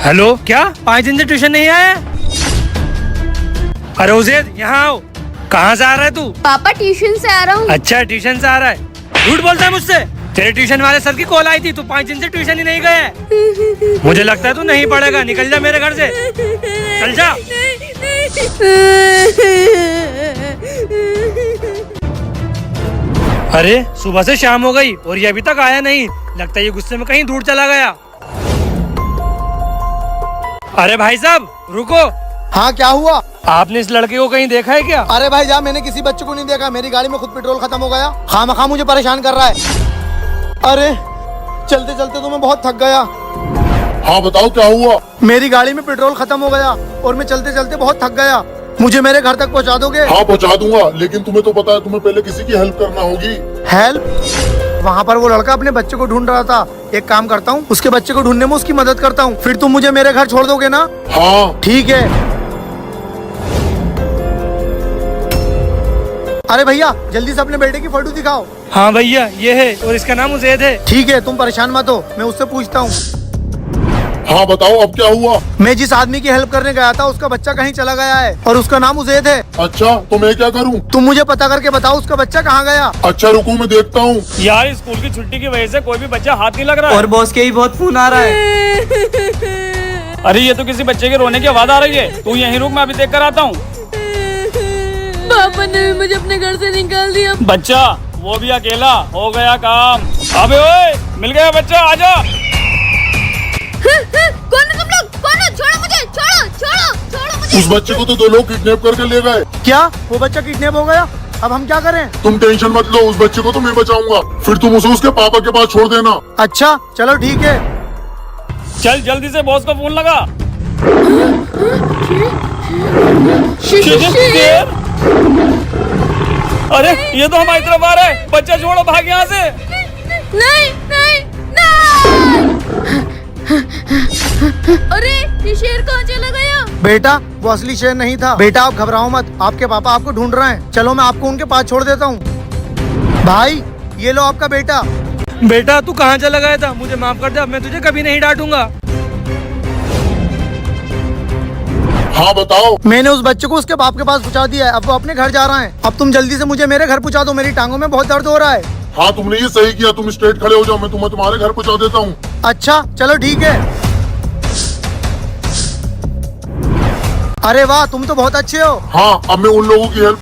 Hello, क्या 5 दिन से ट्यूशन नहीं आया? अरे उजैद, यहाँ आओ। कहाँ से आ रहा है तू? पापा ट्यूशन से आ रहा हूँ। अच्छा, ट्यूशन से आ रहा है। झूठ बोलता है मुझसे। तेरे ट्यूशन वाले सर की कॉल आई थी, तू 5 दिन से ट्यूशन ही नहीं गया है। मुझे लगता है तू नहीं पढ़ेगा। निकल जा मेरे घर से, चल जा। अरे सुबह से शाम हो गई और ये अभी तक आया नहीं। लगता है ये गुस्से में कहीं दूर चला गया। अरे भाई साहब रुको। हाँ, क्या हुआ? आपने इस लड़के को कहीं देखा है क्या? अरे भाई जा, मैंने किसी बच्चे को नहीं देखा। मेरी गाड़ी में खुद पेट्रोल खत्म हो गया। खामखा मुझे परेशान कर रहा है। अरे चलते चलते तो मैं बहुत थक गया। हाँ बताओ क्या हुआ? मेरी गाड़ी में पेट्रोल खत्म हो गया और मैं चलते चलते बहुत थक गया। मुझे मेरे घर तक पहुंचा दोगे? हाँ पहुंचा दूंगा, लेकिन तुम्हें तो पता है तुम्हें पहले किसी की हेल्प करना होगी। हेल्प? वहाँ पर वो लड़का अपने बच्चे को ढूंढ रहा था। एक काम करता हूँ, उसके बच्चे को ढूंढने में उसकी मदद करता हूँ। फिर तुम मुझे मेरे घर छोड़ दोगे ना? हाँ ठीक है। अरे भैया जल्दी से अपने बेटे की फोटो दिखाओ। हाँ भैया, ये है और इसका नाम उजैद है। ठीक है, तुम परेशान मत हो, मैं उससे पूछता हूँ। हाँ बताओ अब क्या हुआ? मैं जिस आदमी की हेल्प करने गया था उसका बच्चा कहीं चला गया है और उसका नाम उजैद है। अच्छा तो मैं क्या करूँ? तुम मुझे पता करके बताओ उसका बच्चा कहाँ गया। अच्छा रुको मैं देखता हूँ। यार स्कूल की छुट्टी की वजह से कोई भी बच्चा हाथ नहीं लग रहा है। और बॉस के ही बहुत फोन आ रहा है। अरे ये तो किसी बच्चे के रोने की आवाज आ रही है। तू यहीं रुक, मैं अभी देख कर आता हूँ। पापा ने मुझे अपने घर से निकाल दिया। बच्चा वो भी अकेला, हो गया काम। अबे ओए, मिल गया बच्चा, आजा। कौन है तुम लोग? कौन है? छोड़ो मुझे, छोड़ो छोड़ो छोड़ो मुझे। उस बच्चे को तो 2 लोग किडनैप करके ले गए। क्या वो बच्चा किडनैप हो गया? अब हम क्या करें? तुम टेंशन मत लो, उस बच्चे को तो मैं बचाऊंगा। फिर तुम उसे उसके पापा के पास छोड़ देना। अच्छा चलो ठीक है। चल जल्दी से बॉस को फोन लगा। शेर? अरे ये तो हमारी तरफ आ रहा है। बच्चा छोड़ो, भाग यहाँ से। नहीं नहीं नहीं। अरे ये शेर कहाँ चला गया? बेटा वो असली शेर नहीं था। बेटा आप घबराओ मत, आपके पापा आपको ढूंढ रहे हैं। चलो मैं आपको उनके पास छोड़ देता हूँ। भाई ये लो आपका बेटा। बेटा तू कहाँ चला गया था? मुझे माफ कर दे, अब मैं तुझे कभी नहीं डांटूंगा। हाँ बताओ। मैंने उस बच्चे को उसके बाप के पास पहुँचा दिया है। अब वो अपने घर जा रहा है। अब तुम जल्दी से मुझे मेरे घर पहुँचा दो, मेरी टांगों में बहुत दर्द हो रहा है। हाँ तुमने ये सही किया, तुम स्ट्रेट खड़े हो जाओ, मैं तुम्हें तुम्हारे घर पहुँचा देता हूँ। अच्छा चलो ठीक है। अरे वाह, तुम तो बहुत अच्छे हो। हाँ अब मैं उन लोगों की हेल्प